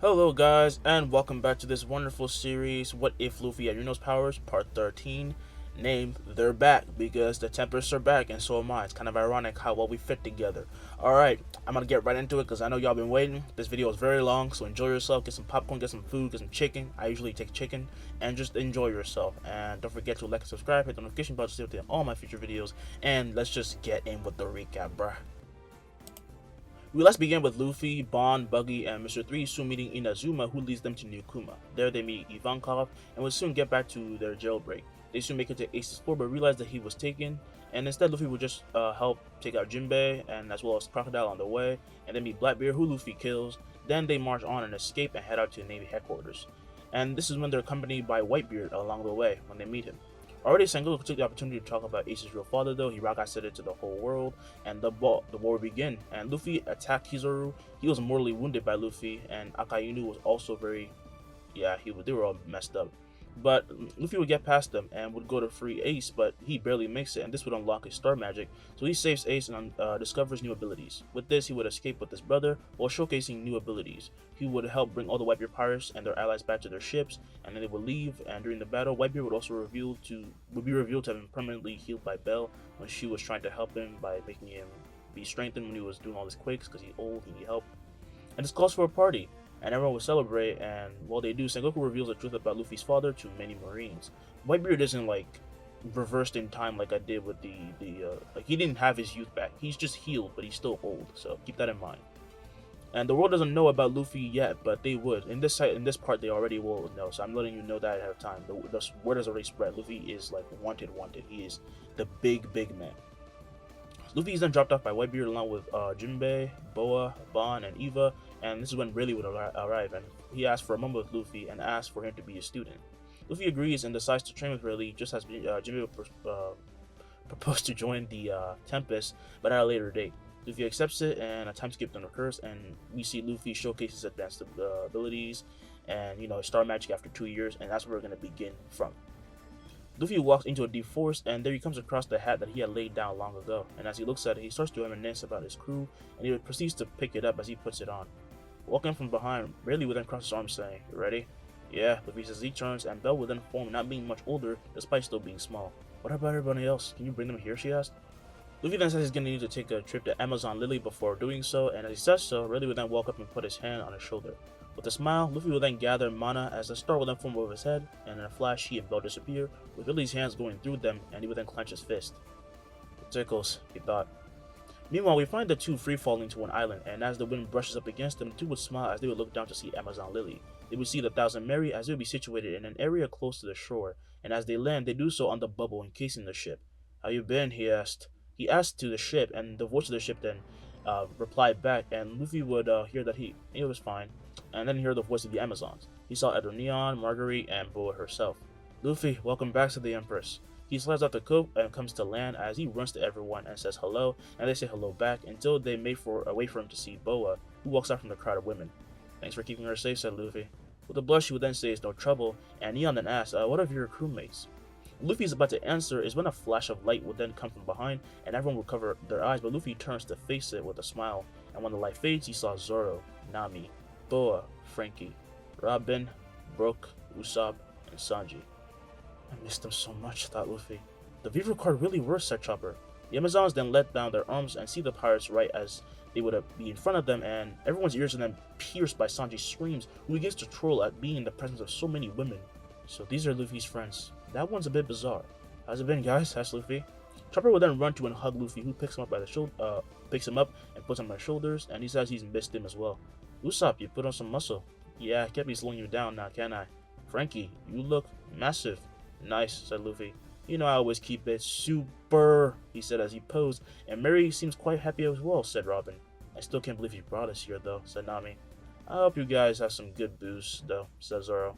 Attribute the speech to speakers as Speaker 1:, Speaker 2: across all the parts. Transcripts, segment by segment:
Speaker 1: Hello guys, and welcome back to this wonderful series, What If Luffy had Yuno's Powers, Part 13, named They're Back, because the Tempests are back, and so am I. It's kind of ironic how well we fit together. Alright, I'm gonna get right into it, because I know y'all been waiting. This video is very long, so enjoy yourself, get some popcorn, get some food, get some chicken. I usually take chicken, and just enjoy yourself. And don't forget to like and subscribe, hit the notification bell to stay up to all my future videos, and let's just get in with the recap, bruh. Let's begin with Luffy, Bond, Buggy, and Mr. 3 soon meeting Inazuma, who leads them to New Kuma. There they meet Ivankov and will soon get back to their jailbreak. They soon make it to Ace's floor but realize that he was taken, and instead Luffy will just help take out Jimbei and as well as Crocodile on the way, and then meet Blackbeard, who Luffy kills. Then they march on and escape and head out to Navy headquarters. And this is when they're accompanied by Whitebeard along the way when they meet him. Already, Sengoku took the opportunity to talk about Ace's real father, though. He said it to the whole world, and the war will begin. And Luffy attacked Kizaru. He was mortally wounded by Luffy, and Akainu was also they were all messed up. But Luffy would get past them and would go to free Ace, but he barely makes it, and this would unlock his star magic. So he saves Ace and discovers new abilities. With this, he would escape with his brother while showcasing new abilities. He would help bring all the Whitebeard pirates and their allies back to their ships, and then they would leave. And during the battle, Whitebeard would also be revealed to have been permanently healed by Belle when she was trying to help him by making him be strengthened when he was doing all his quakes because he's old, he needs help. And this calls for a party, and everyone will celebrate. And while they do, Sengoku reveals the truth about Luffy's father to many Marines. Whitebeard isn't like reversed in time like I did with like he didn't have his youth back. He's just healed, but he's still old. So keep that in mind. And the world doesn't know about Luffy yet, but they would. In this part, they already will know. So I'm letting you know that ahead of time. The word has already spread. Luffy is like wanted. He is the big man. Luffy is then dropped off by Whitebeard along with Jimbei, Boa, Bon, and Eva, and this is when Rayleigh would arrive, and he asks for a moment with Luffy and asks for him to be a student. Luffy agrees and decides to train with Rayleigh, just as Jimbei proposed to join the Tempest, but at a later date. Luffy accepts it, and a time skip then occurs, and we see Luffy showcase his advanced abilities and star magic after 2 years, and that's where we're going to begin from. Luffy walks into a deep forest, and there he comes across the hat that he had laid down long ago, and as he looks at it, he starts to reminisce about his crew, and he proceeds to pick it up as he puts it on. Walking from behind, Rayleigh would then cross his arms saying, "You ready?" "Yeah," Luffy says. He turns, and Belle would then form, not being much older, despite still being small. "What about everybody else? Can you bring them here?" she asked. Luffy then says he's going to need to take a trip to Amazon Lily before doing so, and as he says so, Rayleigh would then walk up and put his hand on his shoulder. With a smile, Luffy will then gather mana as the star will then form over his head, and in a flash he and Belle disappear, with Rayleigh's hands going through them, and he would then clench his fist. "It tickles," he thought. Meanwhile, we find the two free-falling to an island, and as the wind brushes up against them, the two would smile as they would look down to see Amazon Lily. They would see the Thousand Mary as they would be situated in an area close to the shore, and as they land, they do so on the bubble encasing the ship. "How you been?" he asked. He asked to the ship, and the voice of the ship then replied back, and Luffy would hear that he was fine, and then hear the voice of the Amazons. He saw Edonion, Marguerite, and Boa herself. "Luffy, welcome back to the Empress." He slides off the coat and comes to land as he runs to everyone and says hello, and they say hello back until they wait for him to see Boa, who walks out from the crowd of women. "Thanks for keeping her safe," said Luffy. With a blush, he would then say it's no trouble, and Neon then asks, "What of your crewmates?" Luffy is about to answer is when a flash of light would then come from behind, and everyone would cover their eyes, but Luffy turns to face it with a smile, and when the light fades, he saw Zoro, Nami, Boa, Frankie, Robin, Brook, Usopp, and Sanji. "I missed them so much," thought Luffy. "The Vivo card really works," said Chopper. The Amazons then let down their arms and see the pirates right as they would be in front of them, and everyone's ears are then pierced by Sanji's screams, who begins to troll at being in the presence of so many women. "So these are Luffy's friends. That one's a bit bizarre. How's it been, guys?" asked Luffy. Chopper will then run to and hug Luffy, who picks him up and puts him on his shoulders, and he says he's missed him as well. "Usopp, you put on some muscle." "Yeah, I can't be slowing you down now, can I?" "Frankie, you look massive." "Nice," said Luffy. "You know I always keep it super," he said as he posed, "and Mary seems quite happy as well," said Robin. "I still can't believe you brought us here, though," said Nami. "I hope you guys have some good booze, though," said Zoro.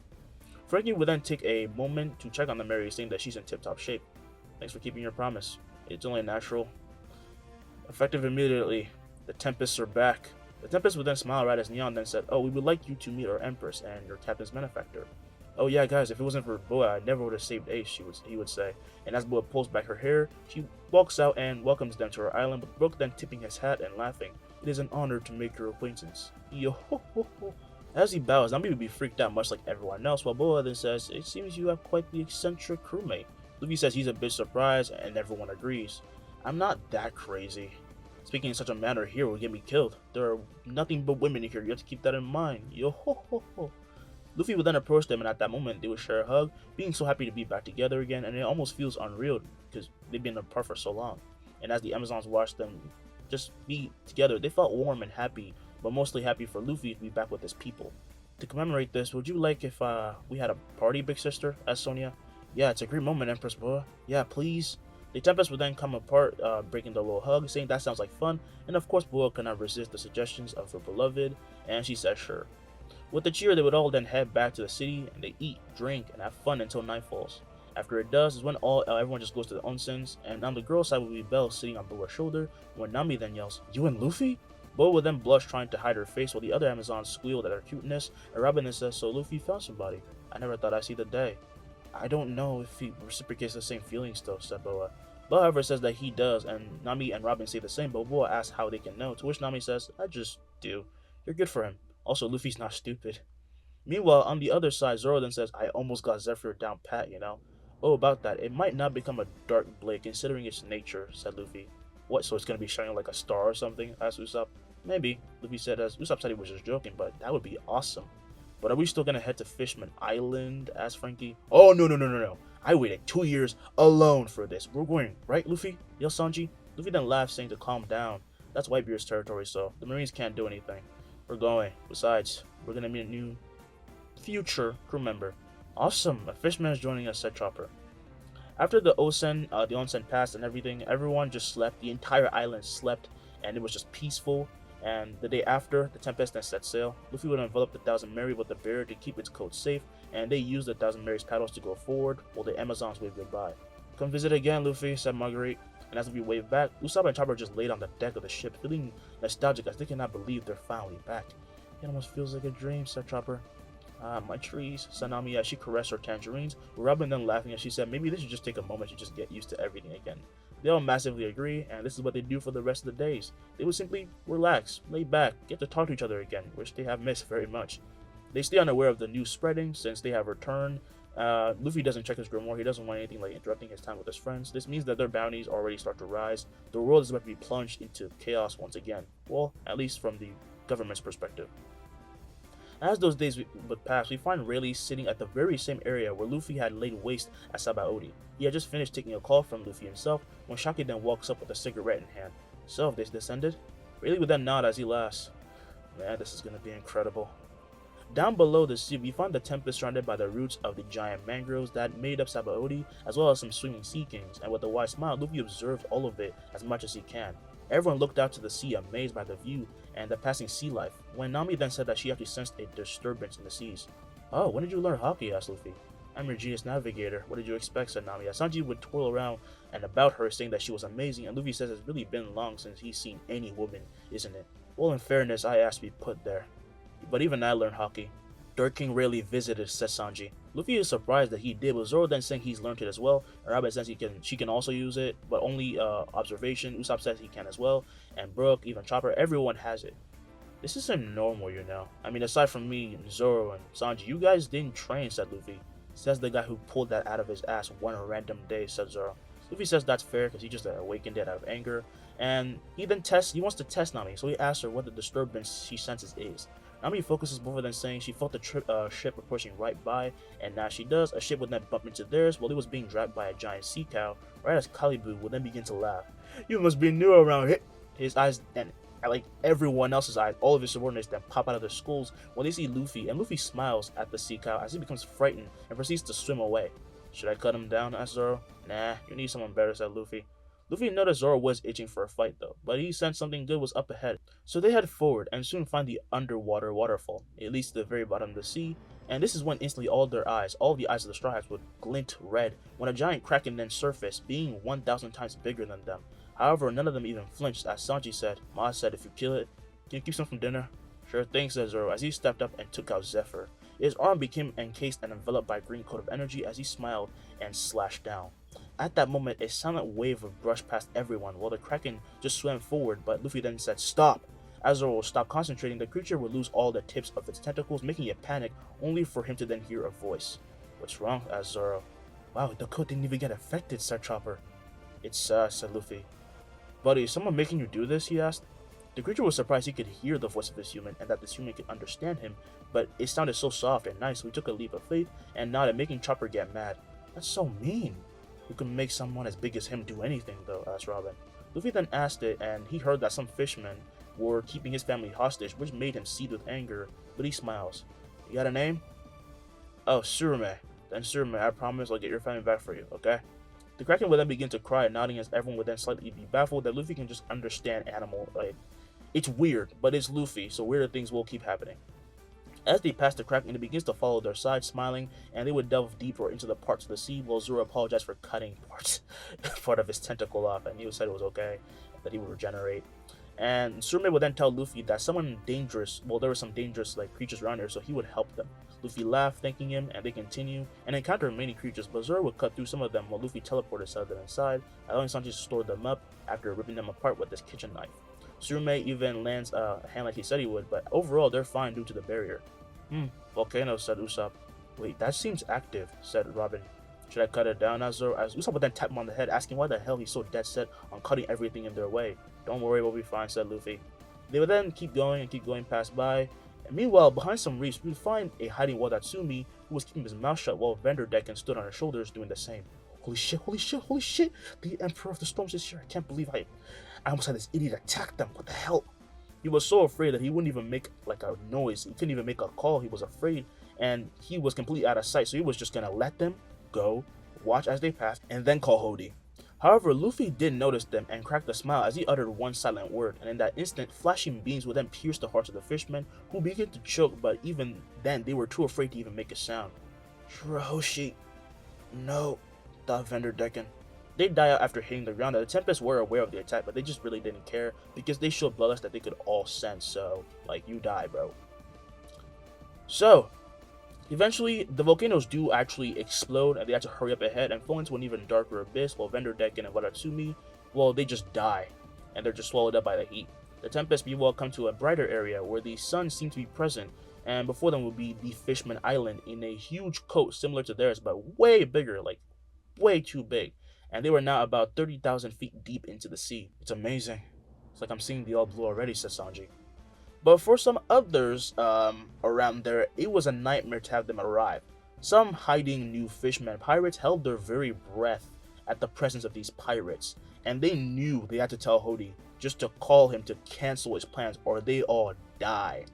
Speaker 1: Frankie would then take a moment to check on the Mary, saying that she's in tip-top shape. "Thanks for keeping your promise. It's only natural." Effective immediately, the Tempests are back. The Tempest would then smile right as Neon then said, "Oh, we would like you to meet our Empress and your captain's benefactor." "Oh yeah, guys, if it wasn't for Boa, I never would have saved Ace," he would say. And as Boa pulls back her hair, she walks out and welcomes them to her island, with Brook then tipping his hat and laughing. "It is an honor to make your acquaintance." Yo ho ho ho. As he bows, Nami would be freaked out much like everyone else, while Boa then says, "It seems you have quite the eccentric crewmate." Luffy says he's a bit surprised, and everyone agrees. "I'm not that crazy. Speaking in such a manner here will get me killed. There are nothing but women here, you have to keep that in mind. Yo ho ho ho." Luffy would then approach them, and at that moment they would share a hug, being so happy to be back together again, and it almost feels unreal because they've been apart for so long. And as the Amazons watched them just be together, they felt warm and happy, but mostly happy for Luffy to be back with his people. To commemorate this, would you like if we had a party, big sister? Asked Sonia. "Yeah, it's a great moment, Empress Boa. Yeah, please." The Tempest would then come apart, breaking the little hug, saying that sounds like fun, and of course Boa could not resist the suggestions of her beloved, and she said sure. With the cheer, they would all then head back to the city, and they eat, drink, and have fun until night falls. After it does is when everyone just goes to the onsens, and on the girl's side will be Belle sitting on Boa's shoulder, when Nami then yells, "You and Luffy?" Boa would then blush, trying to hide her face, while the other Amazons squealed at her cuteness, and Robin then says, "So Luffy found somebody. I never thought I'd see the day." "I don't know if he reciprocates the same feelings though," said Boa. Boa, however, says that he does, and Nami and Robin say the same, but Boa asks how they can know, to which Nami says, "I just do. You're good for him. Also, Luffy's not stupid." Meanwhile, on the other side, Zoro then says, "I almost got Zephyr down pat, you know." "Oh, about that, it might not become a dark blade considering its nature," said Luffy. "What, so it's gonna be shining like a star or something?" asked Usopp. "Maybe," Luffy said, as Usopp said he was just joking, but that would be awesome. "But are we still gonna head to Fishman Island?" asked Frankie. "Oh, no, no, no, no, no. I waited 2 years alone for this. We're going, right, Luffy?" yelled Sanji. Luffy then laughed, saying to calm down. That's Whitebeard's territory, so the Marines can't do anything. "We're going. Besides, we're gonna meet a new future crew member." "Awesome, a fishman is joining us," said Chopper. After the onsen passed and everything, everyone just slept. The entire island slept, and it was just peaceful. And the day after, the Tempest then set sail. Luffy would envelop the Thousand Mary with the barrier to keep its code safe, and they used the Thousand Mary's paddles to go forward, while the Amazons waved goodbye. "Come visit again, Luffy," said Marguerite. And as Luffy waved back, Usopp and Chopper just laid on the deck of the ship, feeling nostalgic as they cannot believe they're finally back. "It almost feels like a dream," said Chopper. "Ah, my trees," said Nami as she caressed her tangerines, with Robin then laughing as she said maybe they should just take a moment to just get used to everything again. They all massively agree, and this is what they do for the rest of the days. They would simply relax, lay back, get to talk to each other again, which they have missed very much. They stay unaware of the news spreading since they have returned. Luffy doesn't check his grimoire. He doesn't want anything like interrupting his time with his friends. This means that their bounties already start to rise. The world is about to be plunged into chaos once again. Well, at least from the government's perspective. As those days would pass, we find Rayleigh sitting at the very same area where Luffy had laid waste at Sabaody. He had just finished taking a call from Luffy himself when Shaki then walks up with a cigarette in hand. "So, have they descended?" Rayleigh would then nod as he laughs. "Man, this is gonna be incredible." Down below the sea, we find the Tempest surrounded by the roots of the giant mangroves that made up Sabaody, as well as some swimming sea kings, and with a wide smile, Luffy observed all of it as much as he can. Everyone looked out to the sea, amazed by the view and the passing sea life, when Nami then said that she actually sensed a disturbance in the seas. "Oh, when did you learn Haki?" asked Luffy. "I'm your genius navigator. What did you expect?" said Nami. As Sanji would twirl around and about her, saying that she was amazing, and Luffy says it's really been long since he's seen any woman, isn't it? "Well, in fairness, I asked to be put there. But even I learned Haki." "Dirt King Rayleigh visited," says Sanji. Luffy is surprised that he did, but Zoro then saying he's learned it as well. And Robin says she can also use it, but only observation. Usopp says he can as well, and Brook, even Chopper, everyone has it. "This isn't normal, you know. I mean, aside from me, and Zoro, and Sanji, you guys didn't train," said Luffy. Says the guy who pulled that out of his ass one random day, said Zoro. Luffy says that's fair because he just awakened it out of anger, and he wants to test Nami, so he asks her what the disturbance she senses is. Nami focuses both of them, saying she felt the ship approaching right by, and now she does. A ship would then bump into theirs while it was being dragged by a giant sea cow, right as Kalibu would then begin to laugh. "You must be new around here." His eyes, and like everyone else's eyes, all of his subordinates then pop out of their skulls when they see Luffy, and Luffy smiles at the sea cow as he becomes frightened and proceeds to swim away. "Should I cut him down?" asked Zoro. "Nah, you need someone better," said Luffy. Luffy noticed Zoro was itching for a fight though, but he sensed something good was up ahead. So they head forward and soon find the underwater waterfall. It leads to the very bottom of the sea, and this is when instantly all the eyes of the Straw Hats would glint red when a giant kraken then surfaced, being 1,000 times bigger than them. However, none of them even flinched as Sanji said, "Ma said if you kill it, can you keep some from dinner?" "Sure thing," said Zoro as he stepped up and took out Zephyr. His arm became encased and enveloped by a green coat of energy as he smiled and slashed down. At that moment, a silent wave of brush past everyone while the Kraken just swam forward, but Luffy then said, "Stop!" As Zoro stopped concentrating, the creature would lose all the tips of its tentacles, making it panic, only for him to then hear a voice. "What's wrong?" asked Zoro. "Wow, the code didn't even get affected," said Chopper. "It's said Luffy. "Buddy, is someone making you do this?" he asked. The creature was surprised he could hear the voice of this human and that this human could understand him, but it sounded so soft and nice, so he took a leap of faith and nodded, making Chopper get mad. "That's so mean. Who can make someone as big as him do anything, though?" asked Robin. Luffy then asked it, and he heard that some fishmen were keeping his family hostage, which made him seethe with anger, but he smiles. "You got a name?" "Oh, Surume. Then Surume, I promise I'll get your family back for you, okay?" The Kraken would then begin to cry, nodding as everyone would then slightly be baffled that Luffy can just understand animal. It's weird, but it's Luffy, so weirder things will keep happening. As they pass the Kraken, it begins to follow their side, smiling, and they would delve deeper into the parts of the sea, while Zoro apologized for cutting part of his tentacle off, and he said it was okay, that he would regenerate. And Surume would then tell Luffy that there were some dangerous creatures around here, so he would help them. Luffy laughed, thanking him, and they continue and encounter many creatures, but Zoro would cut through some of them while Luffy teleported some of them inside, allowing Sanji to store them up after ripping them apart with his kitchen knife. Surume even lands a hand like he said he would, but overall they're fine due to the barrier. Volcano, said Usopp. "Wait, that seems active," said Robin. "Should I cut it down?" As Usopp would then tap him on the head, asking why the hell he's so dead set on cutting everything in their way. "Don't worry, we'll be fine," said Luffy. They would then keep going past by. And meanwhile, behind some reefs, we would find a hiding Wadatsumi who was keeping his mouth shut while Vanderdecken stood on his shoulders doing the same. Holy shit, holy shit, holy shit! The Emperor of the Storms is here. I can't believe I almost had this idiot attack them. What the hell? He was so afraid that he wouldn't even make a noise. He couldn't even make a call. He was afraid, and he was completely out of sight. So he was just gonna let them go, watch as they passed, and then call Hody. However, Luffy did notice them and cracked a smile as he uttered one silent word, and in that instant, flashing beams would then pierce the hearts of the fishmen, who began to choke, but even then, they were too afraid to even make a sound. "Shirahoshi, no," thought Vanderdecken. They die out after hitting the ground. The Tempest were aware of the attack, but they just really didn't care because they showed bloodlust that they could all sense. So, you die, bro. So, eventually, the volcanoes do actually explode, and they have to hurry up ahead and fall into an even darker abyss, while Vanderdecken and Wadatsumi, well, they just die, and they're just swallowed up by the heat. The Tempest meanwhile come to a brighter area where the sun seems to be present, and before them will be the Fishman Island in a huge coat similar to theirs, but way bigger, way too big. And they were now about 30,000 feet deep into the sea. "It's amazing. It's like I'm seeing the all blue already," said Sanji. But for some others around there, it was a nightmare to have them arrive. Some hiding new fishmen pirates held their very breath at the presence of these pirates, and they knew they had to tell Hody just to call him to cancel his plans or they all die.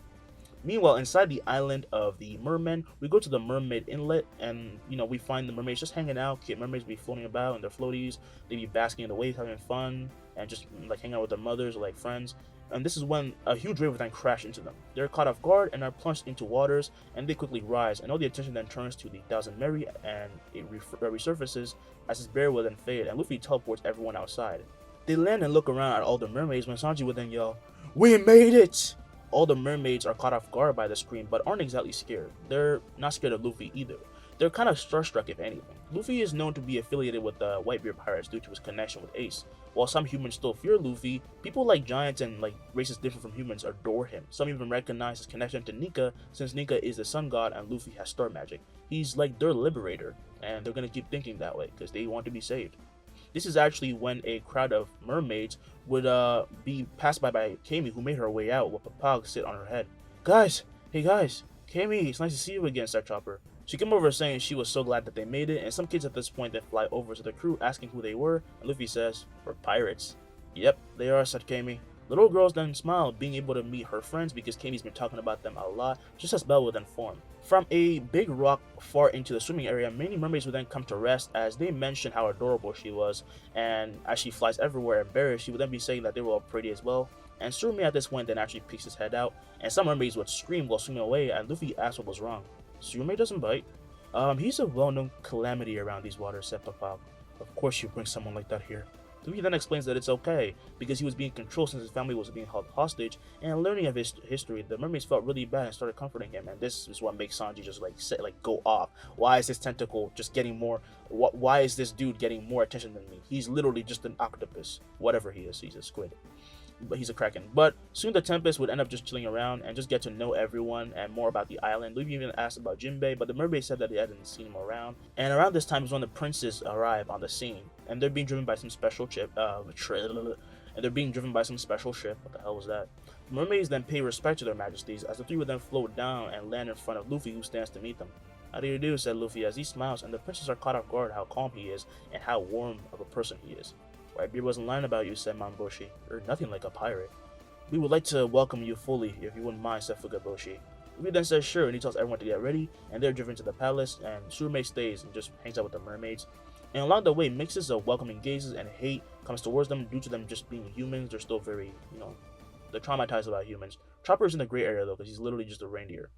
Speaker 1: Meanwhile, inside the island of the mermen, we go to the mermaid inlet, and we find the mermaids just hanging out. Cute mermaids be floating about in their floaties. They be basking in the waves, having fun, and just hanging out with their mothers or friends. And this is when a huge wave then crashed into them. They're caught off guard and are plunged into waters, and they quickly rise. And all the attention then turns to the Thousand Mary, and it resurfaces as his barrier will then fade, and Luffy teleports everyone outside. They land and look around at all the mermaids when Sanji would then yell, "We made it!" All the mermaids are caught off guard by the scream, but aren't exactly scared. They're not scared of Luffy either. They're kind of starstruck, if anything. Luffy is known to be affiliated with the Whitebeard Pirates due to his connection with Ace. While some humans still fear Luffy, people like giants and races different from humans adore him. Some even recognize his connection to Nika, since Nika is the sun god and Luffy has star magic. He's their liberator, and they're gonna keep thinking that way because they want to be saved. This is actually when a crowd of mermaids would be passed by Kami, who made her way out with Papag sit on her head. Hey guys, Kami, it's nice to see you again," said Chopper. She came over saying she was so glad that they made it, and some kids at this point then fly over to the crew asking who they were, and Luffy says, "We're pirates." "Yep, they are," said Kami. The little girls then smiled, being able to meet her friends because Kami's been talking about them a lot, just as Belle would then form. From a big rock far into the swimming area, many mermaids would then come to rest as they mentioned how adorable she was, and as she flies everywhere and berries, she would then be saying that they were all pretty as well. And Surume at this point then actually peeks his head out, and some mermaids would scream while swimming away, and Luffy asked what was wrong. "Surume doesn't bite. He's a well-known calamity around these waters," said Papag. "Of course you bring someone like that here." Luffy then explains that it's okay, because he was being controlled since his family was being held hostage, and learning of his history, the mermaids felt really bad and started comforting him, and this is what makes Sanji just go off. Why is this tentacle just getting more, why is this dude getting more attention than me? He's literally just an octopus. Whatever he is, he's a squid. but he's a kraken. But soon the Tempest would end up just chilling around and just get to know everyone and more about the island. Luffy even asked about Jimbei, but the mermaid said that they hadn't seen him around. And around this time is when the princes arrive on the scene, and they're being driven by some special ship. And they're being driven by some special ship. What the hell was that? The mermaids then pay respect to their majesties as the three would then float down and land in front of Luffy, who stands to meet them. "How do you do?" said Luffy as he smiles, and the princes are caught off guard how calm he is and how warm of a person he is. "Whitebeard wasn't lying about you," said Mamboshi. "You're nothing like a pirate." "We would like to welcome you fully, if you wouldn't mind," said Fukaboshi. Luffy then says sure, and he tells everyone to get ready, and they're driven to the palace, and Surume stays and just hangs out with the mermaids. And along the way, mixes of welcoming gazes and hate comes towards them due to them just being humans. They're still very, they're traumatized about humans. Chopper's in the gray area though, because he's literally just a reindeer.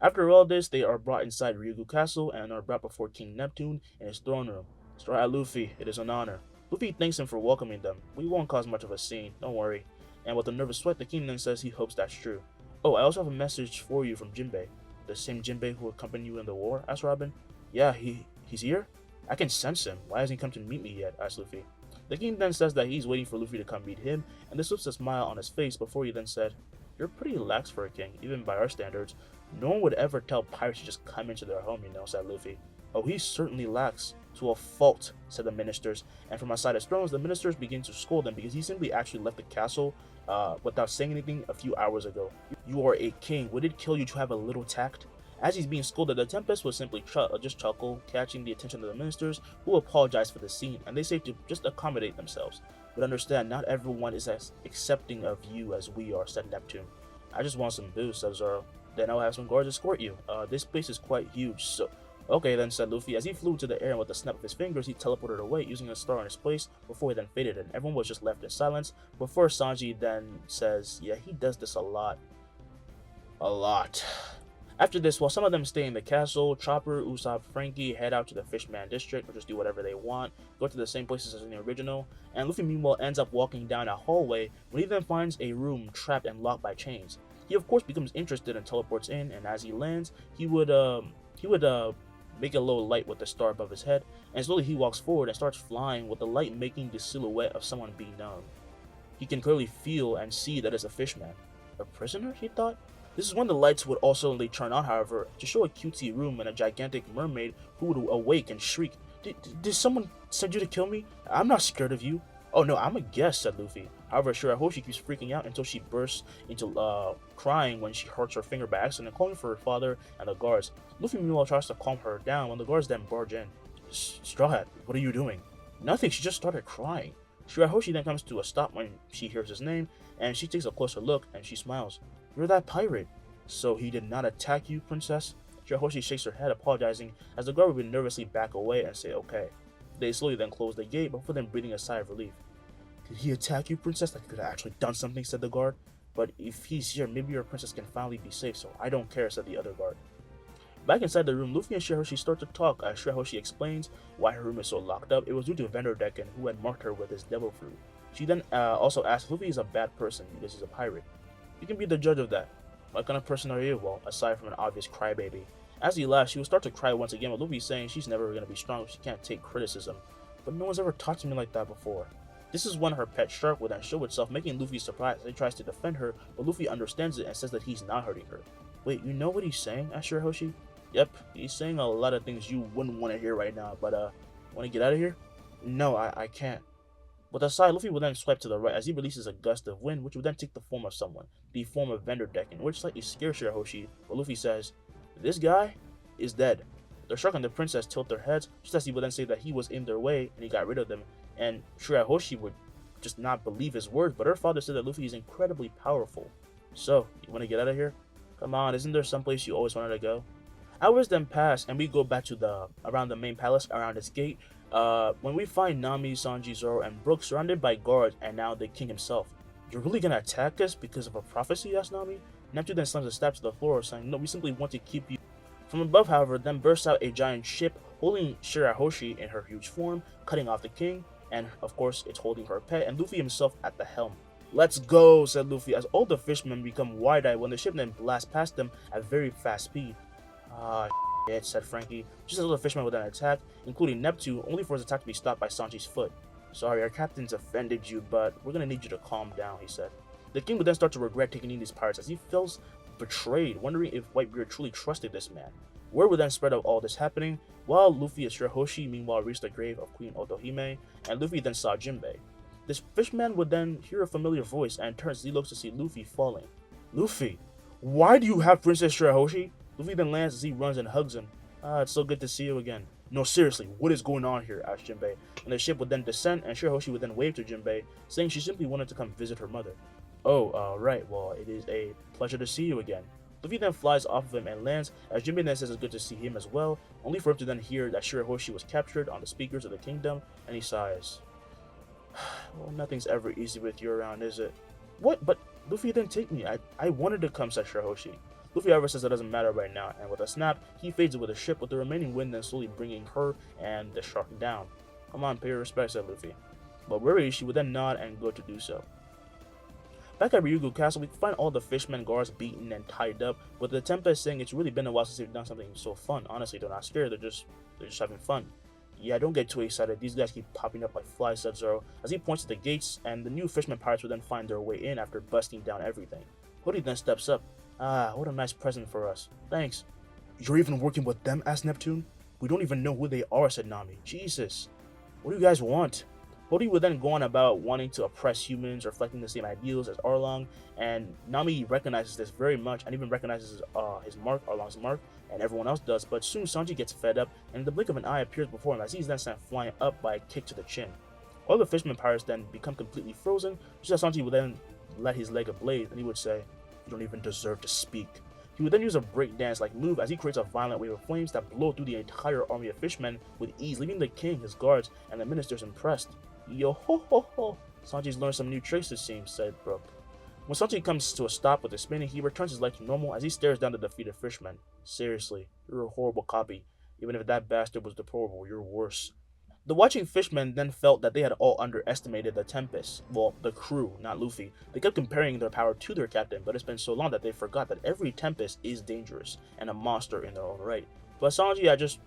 Speaker 1: After all this, they are brought inside Ryugu Castle and are brought before King Neptune in his throne room. "Straw Hat Luffy, it is an honor." Luffy thanks him for welcoming them. "We won't cause much of a scene, don't worry." And with a nervous sweat, the king then says he hopes that's true. "Oh, I also have a message for you from Jimbei." "The same Jimbei who accompanied you in the war?" asked Robin. "Yeah, he's here? I can sense him. Why hasn't he come to meet me yet?" asked Luffy. The king then says that he's waiting for Luffy to come meet him, and this puts a smile on his face before he then said, "You're pretty lax for a king, even by our standards. No one would ever tell pirates to just come into their home, said Luffy. "Oh, he certainly lacks. To a fault," said the ministers, and from outside his thrones, the ministers begin to scold him because he simply actually left the castle without saying anything a few hours ago. "You are a king. Would it kill you to have a little tact?" As he's being scolded, the Tempest will simply just chuckle, catching the attention of the ministers, who apologize for the scene, and they say to just accommodate themselves. "But understand, not everyone is as accepting of you as we are," said Neptune. "I just want some booze," said Zoro. "Then I'll have some guards escort you. This place is quite huge, so..." "Okay then," said Luffy, as he flew to the air, and with a snap of his fingers, he teleported away, using a star in his place, before he then faded, and everyone was just left in silence, before Sanji then says, "Yeah, he does this a lot. A lot." After this, while some of them stay in the castle, Chopper, Usopp, Frankie head out to the Fishman district, or just do whatever they want, go to the same places as in the original, and Luffy meanwhile ends up walking down a hallway when he then finds a room trapped and locked by chains. He of course becomes interested and teleports in, and as he lands, he would make a little light with the star above his head, and slowly he walks forward and starts flying with the light making the silhouette of someone being known. He can clearly feel and see that it's a fishman. A prisoner, he thought? This is when the lights would also suddenly turn on, however, to show a cutesy room and a gigantic mermaid who would awake and shriek, Did someone send you to kill me? I'm not scared of you." "Oh no, I'm a guest," said Luffy. However, Shirahoshi keeps freaking out until she bursts into crying when she hurts her finger by accident, calling for her father and the guards. Luffy meanwhile tries to calm her down when the guards then barge in. "Straw Hat, what are you doing?" "Nothing, she just started crying." Shirahoshi then comes to a stop when she hears his name, and she takes a closer look and she smiles. "You're that pirate." "So he did not attack you, princess?" Shirahoshi shakes her head, apologizing, as the guard would nervously back away and say okay. They slowly then close the gate before then breathing a sigh of relief. "Did he attack you, princess? Like he could have actually done something," said the guard. "But if he's here, maybe your princess can finally be safe, so I don't care," said the other guard. Back inside the room, Luffy and Shirahoshi start to talk as Shirahoshi explains why her room is so locked up. It was due to Vanderdecken, who had marked her with his devil fruit. She then also asks if Luffy is a bad person because he's a pirate. "You can be the judge of that. What kind of person are you?" "Well, aside from an obvious crybaby." As he laughs, she will start to cry once again, with Luffy saying she's never going to be strong if she can't take criticism. "But no one's ever talked to me like that before." This is when her pet shark will then show itself, making Luffy surprised as he tries to defend her, but Luffy understands it and says that he's not hurting her. "Wait, you know what he's saying?" asked Shirahoshi. "Yep, he's saying a lot of things you wouldn't want to hear right now, but want to get out of here?" "No, I can't." With a sigh, Luffy will then swipe to the right as he releases a gust of wind, which will then take the form of someone, the form of Vanderdecken, which slightly scares Shirahoshi, but Luffy says, "This guy is dead." The shark and the princess tilt their heads, just as he would then say that he was in their way and he got rid of them, and Shirahoshi would just not believe his words, but her father said that Luffy is incredibly powerful. "So, you want to get out of here? Come on, isn't there someplace you always wanted to go?" Hours then pass, and we go back to around the main palace, around its gate, when we find Nami, Sanji, Zoro, and Brook surrounded by guards, and now the king himself. "You're really gonna attack us because of a prophecy?" asked Nami. Neptune then slams a stab to the floor, saying, "No, we simply want to keep you..." From above, however, then bursts out a giant ship holding Shirahoshi in her huge form, cutting off the king, and of course it's holding her pet, and Luffy himself at the helm. "Let's go," said Luffy, as all the fishermen become wide-eyed when the ship then blasts past them at very fast speed. "Ah, shit," said Frankie, just as all the fishermen would then attack, including Neptune, only for his attack to be stopped by Sanji's foot. Sorry, our captain's offended you, but we're gonna need you to calm down, he said. The king would then start to regret taking in these pirates as he feels betrayed, wondering if Whitebeard truly trusted this man. Word would then spread of all this happening, while Luffy and Shirahoshi meanwhile reached the grave of Queen Otohime, and Luffy then saw Jimbei. This fishman would then hear a familiar voice and turns as he looks to see Luffy falling. Luffy, why do you have Princess Shirahoshi? Luffy then lands as he runs and hugs him. It's so good to see you again. No, seriously, what is going on here? Asked Jimbei, and the ship would then descend, and Shirahoshi would then wave to Jimbei, saying she simply wanted to come visit her mother. Oh, right, well, it is a pleasure to see you again. Luffy then flies off of him and lands, as Jimbei then says it's good to see him as well, only for him to then hear that Shirahoshi was captured on the speakers of the kingdom, and he sighs. Well, nothing's ever easy with you around, is it? What? But Luffy didn't take me. I wanted to come, said Shirahoshi. Luffy, however, says that doesn't matter right now, and with a snap, he fades with the ship, with the remaining wind then slowly bringing her and the shark down. Come on, pay your respects, said Luffy. But worried, she would then nod and go to do so. Back at Ryugu Castle, we find all the fishmen guards beaten and tied up, with the Tempest saying it's really been a while since they've done something so fun. Honestly, they're not scared, they're just having fun. Yeah, don't get too excited, these guys keep popping up like flies, said Zoro, as he points to the gates, and the new fisherman pirates would then find their way in after busting down everything. Hoodie then steps up. What a nice present for us. Thanks. You're even working with them? Asked Neptune. We don't even know who they are, said Nami. Jesus. What do you guys want? Hoodie would then go on about wanting to oppress humans, reflecting the same ideals as Arlong, and Nami recognizes this very much and even recognizes his mark, Arlong's mark, and everyone else does, but soon Sanji gets fed up, and in the blink of an eye appears before him as he's then sent flying up by a kick to the chin. All the fisherman pirates then become completely frozen, just as Sanji would then let his leg ablaze, and he would say, "You don't even deserve to speak." He would then use a breakdance-like move as he creates a violent wave of flames that blow through the entire army of fishmen with ease, leaving the king, his guards, and the ministers impressed. Yo ho ho ho! Sanji's learned some new tricks, it seems, said Brook. When Sanji comes to a stop with his spinning, he returns his leg to normal as he stares down the defeated fisherman. Seriously, you're a horrible copy. Even if that bastard was deplorable, you're worse. The watching fishmen then felt that they had all underestimated the Tempest. Well, the crew, not Luffy. They kept comparing their power to their captain, but it's been so long that they forgot that every Tempest is dangerous and a monster in their own right. But Sanji had just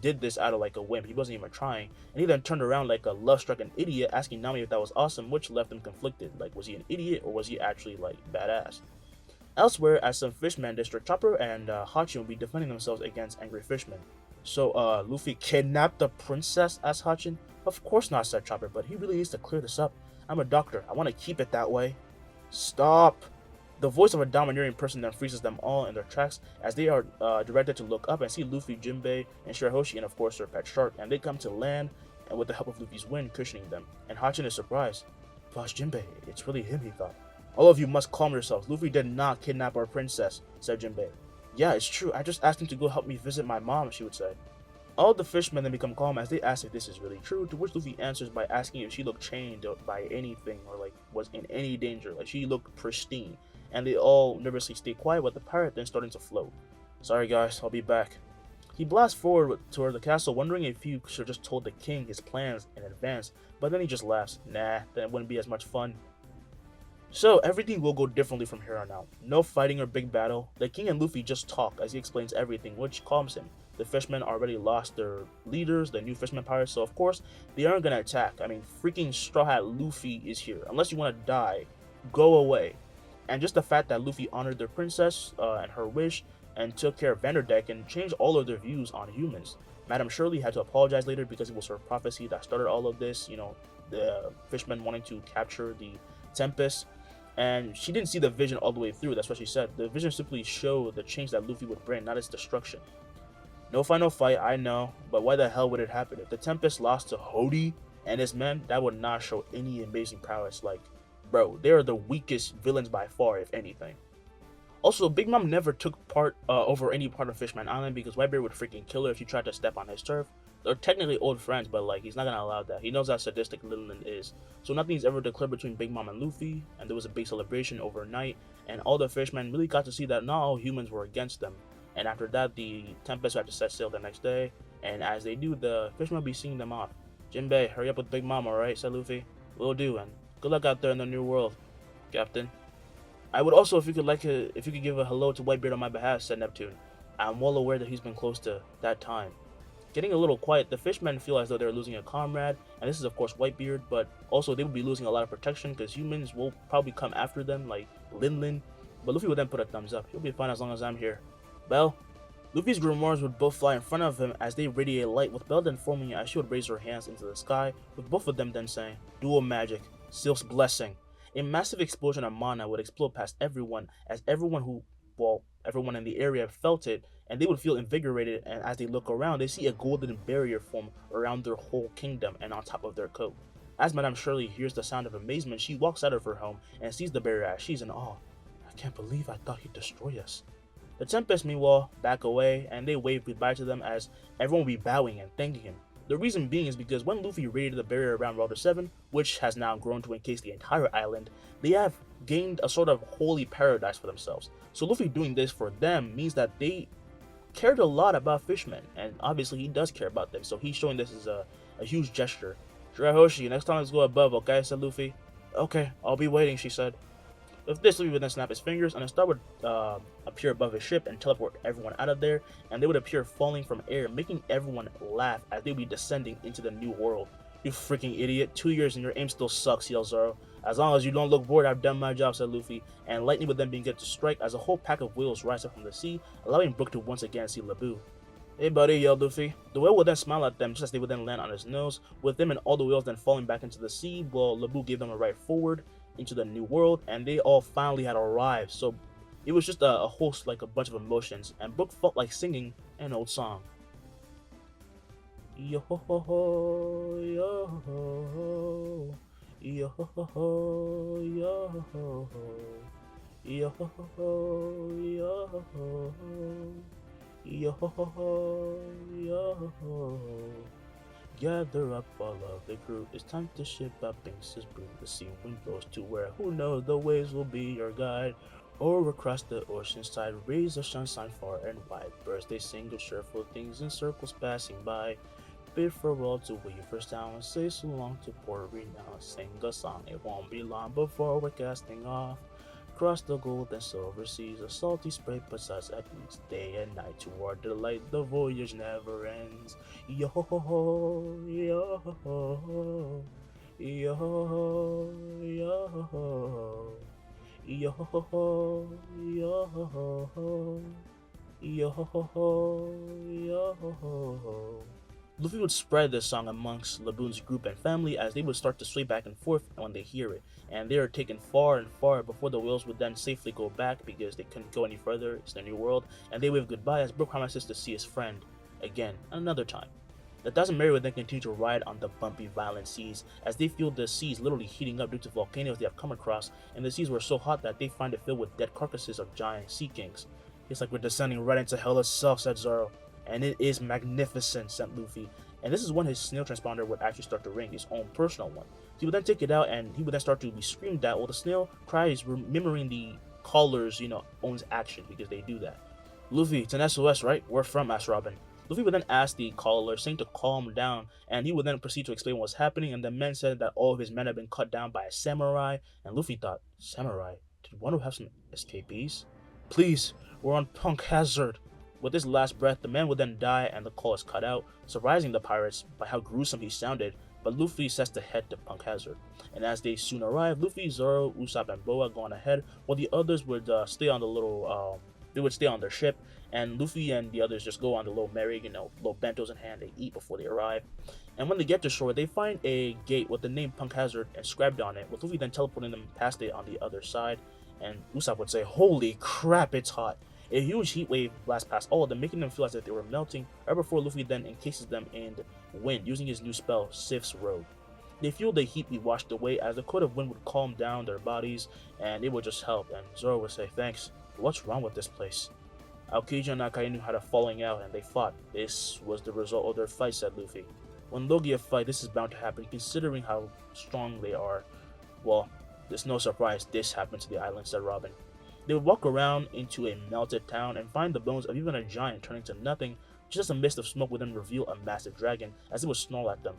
Speaker 1: did this out of like a whim. He wasn't even trying, and he then turned around like a love-stricken idiot, asking Nami if that was awesome, which left him conflicted. Like, was he an idiot or was he actually like badass? Elsewhere, as some fishmen, District Chopper and Hachi will be defending themselves against angry fishmen. So, Luffy kidnapped the princess? Asked Hachin. Of course not, said Chopper, but he really needs to clear this up. I'm a doctor. I want to keep it that way. Stop! The voice of a domineering person then freezes them all in their tracks as they are directed to look up and see Luffy, Jimbei, and Shirahoshi, and of course their pet shark, and they come to land, and with the help of Luffy's wind cushioning them. And Hachin is surprised. Boss Jimbei, it's really him, he thought. All of you must calm yourselves. Luffy did not kidnap our princess, said Jimbei. Yeah, it's true. I just asked him to go help me visit my mom, she would say. All the fishmen then become calm as they ask if this is really true, to which Luffy answers by asking if she looked chained by anything or like was in any danger, like she looked pristine. And they all nervously stay quiet with the pirate then starting to float. Sorry guys, I'll be back. He blasts forward toward the castle, wondering if he should have just told the king his plans in advance, but then he just laughs. Nah, then it wouldn't be as much fun. So, everything will go differently from here on out. No fighting or big battle. The king and Luffy just talk as he explains everything, which calms him. The fishmen already lost their leaders, the new fisherman pirates, so of course, they aren't gonna attack. I mean, freaking Straw Hat Luffy is here. Unless you want to die, go away. And just the fact that Luffy honored their princess and her wish and took care of Vanderdeck and changed all of their views on humans. Madame Shirley had to apologize later because it was her prophecy that started all of this, you know, the fishmen wanting to capture the Tempest. And she didn't see the vision all the way through, that's what she said. The vision simply showed the change that Luffy would bring, not its destruction. No final fight, I know, but why the hell would it happen? If the Tempest lost to Hody and his men, that would not show any amazing prowess. Like, bro, they are the weakest villains by far, if anything. Also, Big Mom never took part over any part of Fishman Island because Whitebeard would freaking kill her if she tried to step on his turf. They're technically old friends, but like he's not gonna allow that. He knows how sadistic Littleland is. So nothing's ever declared between Big Mom and Luffy, and there was a big celebration overnight, and all the fishmen really got to see that not all humans were against them. And after that, the Tempest had to set sail the next day, and as they do, the fishmen will be seeing them off. Jimbei, hurry up with Big Mom, alright? Said Luffy. Will do, and good luck out there in the new world, Captain. I would also, if you could give a hello to Whitebeard on my behalf, said Neptune. I'm well aware that he's been close to that time. Getting a little quiet, the fishmen feel as though they're losing a comrade, and this is of course Whitebeard, but also they would be losing a lot of protection because humans will probably come after them like Lin. But Luffy would then put a thumbs up. He'll be fine as long as I'm here. Bell? Luffy's grimoires would both fly in front of him as they radiate light, with Bell then forming as she would raise her hands into the sky, with both of them then saying, Dual Magic, Sylph's Blessing. A massive explosion of mana would explode past everyone, as everyone in the area felt it, and they would feel invigorated, and as they look around, they see a golden barrier form around their whole kingdom and on top of their coat. As Madame Shirley hears the sound of amazement, she walks out of her home and sees the barrier as she's in awe. I can't believe I thought he'd destroy us. The Tempest, meanwhile, back away, and they wave goodbye to them as everyone will be bowing and thanking him. The reason being is because when Luffy raided the barrier around Water 7, which has now grown to encase the entire island, they have gained a sort of holy paradise for themselves. So Luffy doing this for them means that they cared a lot about Fishman, and obviously he does care about them, so he's showing this as a huge gesture. Shirahoshi, next time let's go above, okay, said Luffy. Okay, I'll be waiting, she said. With this, Luffy would then snap his fingers, and a star would appear above his ship and teleport everyone out of there, and they would appear falling from air, making everyone laugh as they would be descending into the new world. You freaking idiot, 2 years and your aim still sucks, yelled Zoro. As long as you don't look bored, I've done my job, said Luffy, and lightning would then begin to strike as a whole pack of whales rise up from the sea, allowing Brook to once again see Labu. Hey buddy, yelled Luffy. The whale would then smile at them just as they would then land on his nose, with them and all the whales then falling back into the sea, while Labu gave them a ride forward into the new world, and they all finally had arrived. So it was just a host, like a bunch of emotions, and Brook felt like singing an old song. Yo ho ho ho, yo ho ho, yo ho ho, yo ho ho, yo ho ho, yo ho ho, yo ho ho, yo ho. Gather up all of the crew, it's time to ship out Bink's brew. The sea wind blows to where, who knows, the waves will be your guide. Or across the ocean side, rays of sunshine far and wide. Birds they sing of cheerful things in circles passing by. Bid farewell to Weaver's Town, say so long to Port Renown. Sing a song, it won't be long before we're casting off. Across the gold and silver seas, a salty spray puts us at ease. Day and night toward the light, the voyage never ends. Yo ho ho, yo ho, yo ho, yo ho, yo ho, yo ho, yo ho, yo ho. Luffy would spread this song amongst Laboon's group and family as they would start to sway back and forth when they hear it, and they are taken far and far before the whales would then safely go back because they couldn't go any further. It's their new world, and they wave goodbye as Brook promises to see his friend again another time. The Thousand Merry would then continue to ride on the bumpy, violent seas as they feel the seas literally heating up due to volcanoes they have come across, and the seas were so hot that they find it filled with dead carcasses of giant sea kings. It's like we're descending right into hell itself, said Zoro. And it is magnificent, said Luffy. And this is when his snail transponder would actually start to ring, his own personal one. He would then take it out and he would then start to be screamed at while the snail cries, remembering the caller's, owns action because they do that. Luffy, it's an SOS, right? Where from? Asked Robin. Luffy would then ask the caller, saying to calm down, and he would then proceed to explain what was happening, and the men said that all of his men had been cut down by a samurai, and Luffy thought, samurai? Did one have some escapees? Please, we're on punk hazard. With his last breath, the man would then die and the call is cut out, surprising the pirates by how gruesome he sounded, but Luffy sets to head to Punk Hazard. And as they soon arrive, Luffy, Zoro, Usopp, and Boa go on ahead, while the others would stay on the little, they would stay on their ship, and Luffy and the others just go on the little merry, little bentos in hand, they eat before they arrive. And when they get to shore, they find a gate with the name Punk Hazard inscribed on it, with Luffy then teleporting them past it on the other side, and Usopp would say, holy crap, it's hot. A huge heat wave blasts past all of them, making them feel as if they were melting, right before Luffy then encases them in wind, using his new spell, Sif's Robe. They feel the heat be washed away as the coat of wind would calm down their bodies, and it would just help, and Zoro would say, thanks, but what's wrong with this place? Aokiji and Akainu had a falling out, and they fought. This was the result of their fight, said Luffy. When Logia fight, this is bound to happen, considering how strong they are. Well, there's no surprise this happened to the island, said Robin. They would walk around into a melted town and find the bones of even a giant turning to nothing, just as a mist of smoke would then reveal a massive dragon as it would snarl at them.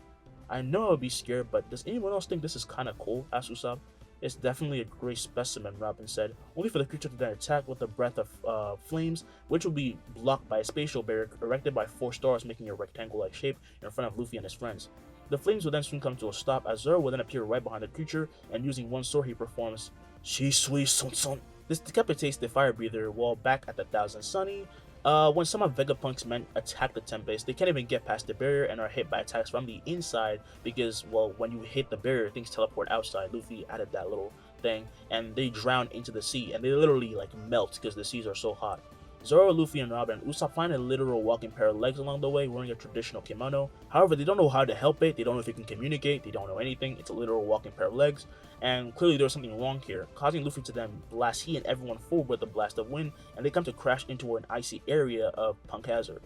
Speaker 1: I know I would be scared, but does anyone else think this is kinda cool? Asked Usopp. It's definitely a great specimen, Robin said, only for the creature to then attack with a breath of flames, which will be blocked by a spatial barrier erected by 4 stars making a rectangle-like shape in front of Luffy and his friends. The flames will then soon come to a stop as Zoro will then appear right behind the creature, and using one sword he performs Shisui Son Son. This decapitates the fire breather while back at the Thousand Sunny. When some of Vegapunk's men attack the Tempest, they can't even get past the barrier and are hit by attacks from the inside because, well, when you hit the barrier, things teleport outside. Luffy added that little thing, and they drown into the sea, and they literally like melt because the seas are so hot. Zoro, Luffy, and Robin and Usopp find a literal walking pair of legs along the way wearing a traditional kimono. However, they don't know how to help it, they don't know if it can communicate, they don't know anything, it's a literal walking pair of legs, and clearly there's something wrong here, causing Luffy to then blast he and everyone forward with a blast of wind, and they come to crash into an icy area of Punk Hazard.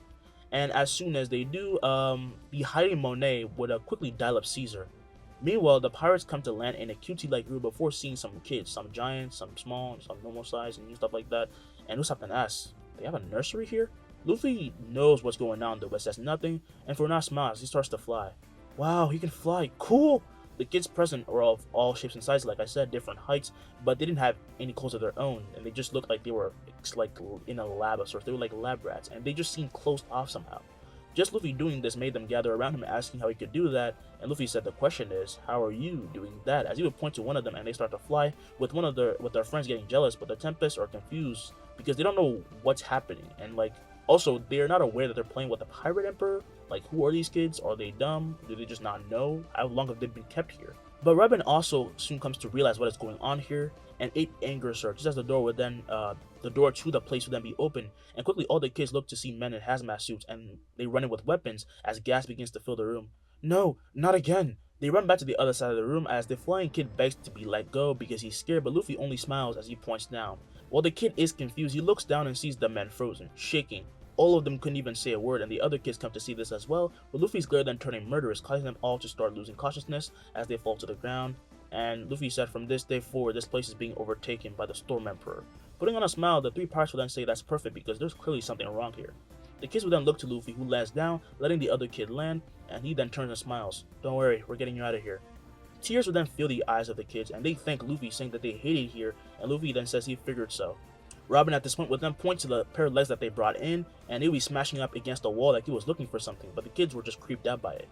Speaker 1: And as soon as they do, the hiding Monet would quickly dial up Caesar. Meanwhile, the pirates come to land in a cutie-like group before seeing some kids, some giants, some small, some normal size, and stuff like that, and Usopp then asks, they have a nursery here? Luffy knows what's going on though, but says nothing, and for not smiles, he starts to fly. Wow, he can fly, cool! The kids present are of all shapes and sizes, like I said, different heights, but they didn't have any clothes of their own, and they just looked like they were like in a lab of sorts. They were like lab rats, and they just seemed closed off somehow. Just Luffy doing this made them gather around him asking how he could do that, and Luffy said the question is, how are you doing that? As he would point to one of them and they start to fly, with their friends getting jealous, but the Tempest are confused because they don't know what's happening, and like also they're not aware that they're playing with the Pirate Emperor. Like, who are these kids? Are they dumb? Do they just not know? How long have they been kept here? But Robin also soon comes to realize what is going on here, and it angers her just as the door to the place would then be open, and quickly all the kids look to see men in hazmat suits, and they run in with weapons as gas begins to fill the room. No, not again! They run back to the other side of the room as the flying kid begs to be let go because he's scared, but Luffy only smiles as he points down. While the kid is confused, he looks down and sees the men frozen, shaking. All of them couldn't even say a word, and the other kids come to see this as well, with Luffy's glare then turning murderous, causing them all to start losing consciousness as they fall to the ground. And Luffy said from this day forward, this place is being overtaken by the Storm Emperor. Putting on a smile, the three pirates will then say that's perfect because there's clearly something wrong here. The kids will then look to Luffy, who lands down, letting the other kid land, and he then turns and smiles. Don't worry, we're getting you out of here. Tears will then fill the eyes of the kids, and they thank Luffy, saying that they hate it here, and Luffy then says he figured so. Robin at this point would then point to the pair of legs that they brought in, and he would be smashing up against the wall like he was looking for something, but the kids were just creeped out by it.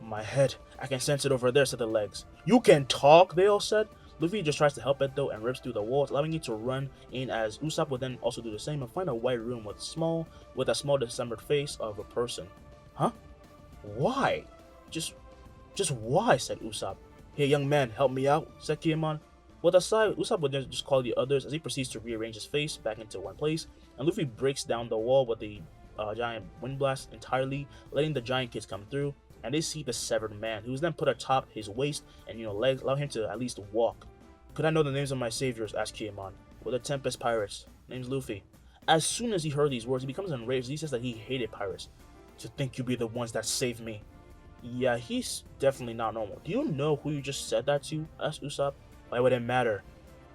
Speaker 1: My head, I can sense it over there, said the legs. You can talk, they all said. Luffy just tries to help it though and rips through the walls, allowing it to run in as Usopp would then also do the same and find a white room with a small dismembered face of a person. Huh? Why? Just why, said Usopp. Hey young man, help me out, said Kinemon. With a sigh, Usopp would then just call the others as he proceeds to rearrange his face back into one place, and Luffy breaks down the wall with the giant wind blast entirely, letting the giant kids come through, and they see the severed man, who is then put atop his waist and legs, allow him to at least walk. Could I know the names of my saviors? Asked Kinemon. Well, the Tempest Pirates. Name's Luffy. As soon as he heard these words, he becomes enraged. He says that he hated pirates. To think you be the ones that saved me. Yeah, he's definitely not normal. Do you know who you just said that to? Asked Usopp. Why would it matter?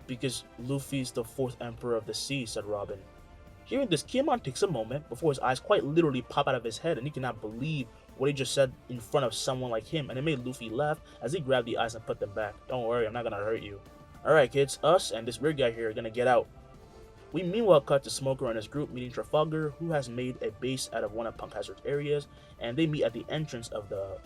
Speaker 1: Because Luffy's the fourth emperor of the sea, said Robin. Hearing this, Kinemon takes a moment before his eyes quite literally pop out of his head and he cannot believe what he just said in front of someone like him, and it made Luffy laugh as he grabbed the eyes and put them back. Don't worry, I'm not gonna hurt you. Alright kids, us and this weird guy here are gonna get out. We meanwhile cut to Smoker and his group meeting Trafalgar, who has made a base out of one of Punk Hazard's areas, and they meet at the entrance of the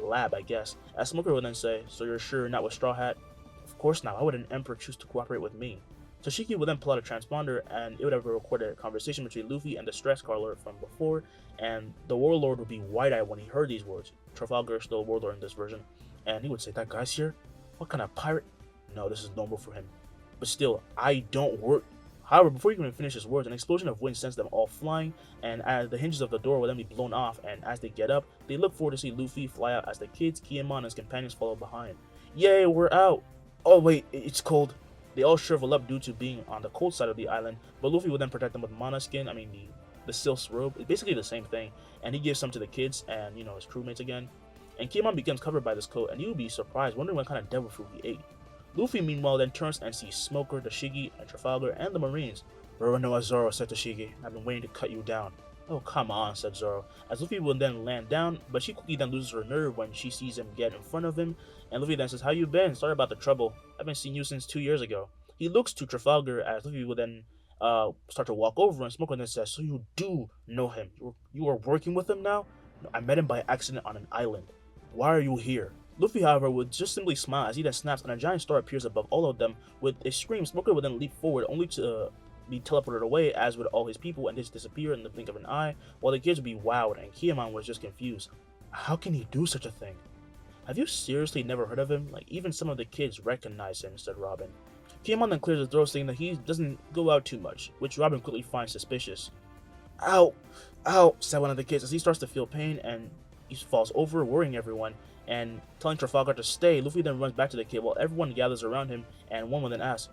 Speaker 1: lab, I guess. As Smoker will then say, so you're sure you're not with Straw Hat? Of course not, why would an emperor choose to cooperate with me? Toshiki would then pull out a transponder, and it would have recorded a conversation between Luffy and the stress caller from before, and the warlord would be wide-eyed when he heard these words. Trafalgar is still a warlord in this version, and he would say, that guy's here? What kind of pirate? No, this is normal for him. But still, I don't work. However, before he can finish his words, an explosion of wind sends them all flying, and as the hinges of the door will then be blown off, and as they get up, they look forward to see Luffy fly out as the kids, Kinemon, and his companions follow behind. Yay, we're out! Oh wait, it's cold. They all shrivel up due to being on the cold side of the island, but Luffy will then protect them with mana skin, the Silk's robe. It's basically the same thing, and he gives some to the kids and, his crewmates again. And Kinemon becomes covered by this coat, and he will be surprised, wondering what kind of devil fruit he ate. Luffy, meanwhile, then turns and sees Smoker, Toshiki, and Trafalgar, and the Marines. Roronoa Zoro, said Toshiki. I've been waiting to cut you down. Oh, come on, said Zoro, as Luffy will then land down, but she quickly then loses her nerve when she sees him get in front of him, and Luffy then says, how you been? Sorry about the trouble. I haven't seen you since 2 years ago. He looks to Trafalgar as Luffy will then start to walk over, and Smoker then says, so you do know him. You are working with him now? No, I met him by accident on an island. Why are you here? Luffy, however, would just simply smile as he then snaps and a giant star appears above all of them. With a scream, Smoker would then leap forward, only to be teleported away, as would all his people, and just disappear in the blink of an eye, while the kids would be wowed, and Kiamon was just confused. How can he do such a thing? Have you seriously never heard of him? Like, even some of the kids recognize him, said Robin. Kiamon then clears his throat, saying that he doesn't go out too much, which Robin quickly finds suspicious. Ow! Ow! Said one of the kids as he starts to feel pain, and he falls over, worrying everyone, and telling Trafalgar to stay. Luffy then runs back to the kid while everyone gathers around him, and one will then asks,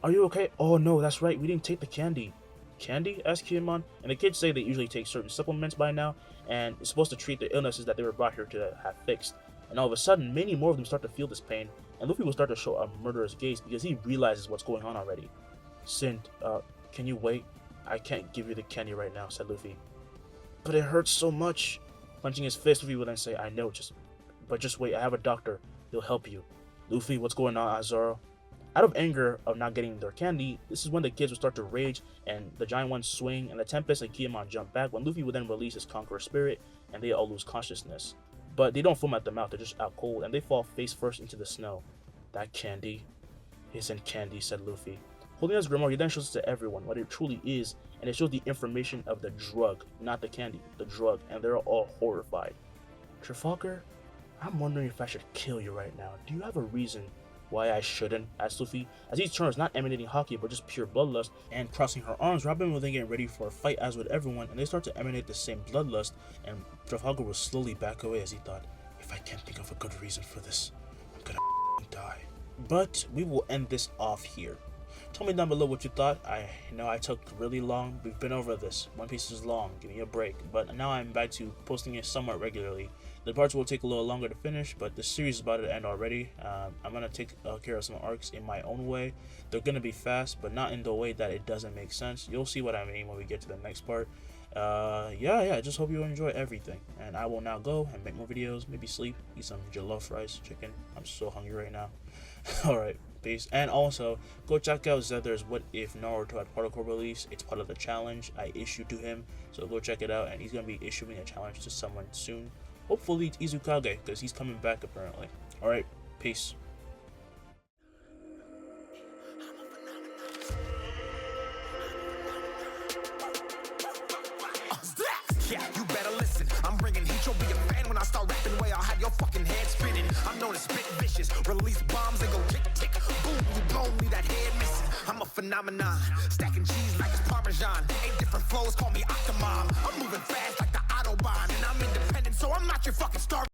Speaker 1: "Are you okay?" "Oh no, that's right, we didn't take the candy." "Candy?" asked Kiamon, and the kids say they usually take certain supplements by now, and it's supposed to treat the illnesses that they were brought here to have fixed. And all of a sudden, many more of them start to feel this pain, and Luffy will start to show a murderous gaze because he realizes what's going on already. "Sind, can you wait? I can't give you the candy right now," said Luffy. "But it hurts so much." Clenching his fist, Luffy will then say, "I know, just wait, I have a doctor. He'll help you." "Luffy, what's going on, Zoro?" Out of anger of not getting their candy, this is when the kids will start to rage, and the giant ones swing, and the Tempest and Kiamon jump back, when Luffy will then release his Conqueror Spirit, and they all lose consciousness. But they don't foam at the mouth, they're just out cold, and they fall face first into the snow. "That candy isn't candy," said Luffy. Holding his grimoire, he then shows it to everyone what it truly is, and it shows the information of the drug, not the candy, the drug, and they're all horrified. "Trafalgar, I'm wondering if I should kill you right now. Do you have a reason why I shouldn't?" asked Luffy, as he turns, not emanating Haki, but just pure bloodlust, and crossing her arms, Robin will then get ready for a fight as with everyone, and they start to emanate the same bloodlust, and Trafalgar will slowly back away as he thought, "If I can't think of a good reason for this, I'm gonna die." But we will end this off here. Tell me down below what you thought. I know I took really long. We've been over this. One Piece is long. Give me a break. But now I'm back to posting it somewhat regularly. The parts will take a little longer to finish, but the series is about to end already. I'm going to take care of some arcs in my own way. They're going to be fast, but not in the way that it doesn't make sense. You'll see what I mean when we get to the next part. Yeah, I just hope you enjoy everything. And I will now go and make more videos, maybe sleep, eat some jollof rice, chicken. I'm so hungry right now. Alright, peace. And also, go check out Zether's What If Naruto at Particle release. It's part of the challenge I issued to him, so go check it out, and he's going to be issuing a challenge to someone soon. Hopefully it's Izukage, because he's coming back apparently. Alright, peace.
Speaker 2: Yeah, you better listen. I'm bringing heat. You'll be a fan when I start rapping. Way I'll have your fucking head spinning. I'm known as spit vicious. Release bombs and go tick tick. Boom, you blow me that head missing. I'm a phenomenon. Stacking cheese like it's Parmesan. 8 different flows, call me Octomom. I'm moving fast like the Autobahn, and I'm independent, so I'm not your fucking star.